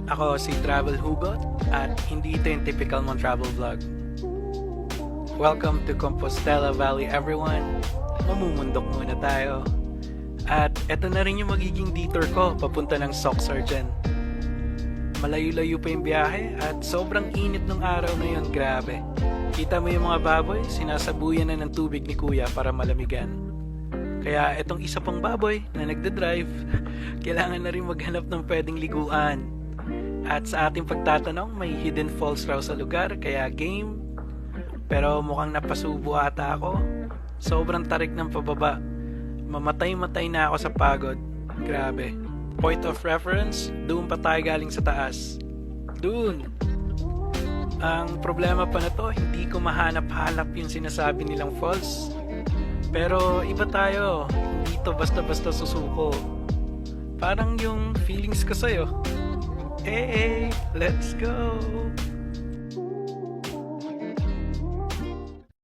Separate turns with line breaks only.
Ako si Travel Hugot at hindi ito yung typical mong travel vlog. Welcome to Compostela Valley everyone. Mamumundok muna tayo. At eto na rin yung magiging detour ko papunta ng Soc Sargent. Malayo-layo pa yung biyahe at sobrang init ng araw na yun, grabe. Kita mo yung mga baboy, sinasabuyan na ng tubig ni kuya para malamigan. Kaya etong isa pang baboy na nagdadrive, kailangan na rin maghanap ng pwedeng liguan. At sa ating pagtatanong, may hidden falls raw sa lugar, kaya game. Pero mukhang napasubo ata ako. Sobrang tarik ng pababa. Mamatay-matay na ako sa pagod. Grabe. Point of reference, doon pa tayo galing sa taas. Doon. Ang problema pa na to, hindi ko mahanap-hanap yung sinasabi nilang falls. Pero iba tayo. Hindi to basta-basta susuko. Parang yung feelings ko sa'yo. Hey, let's go!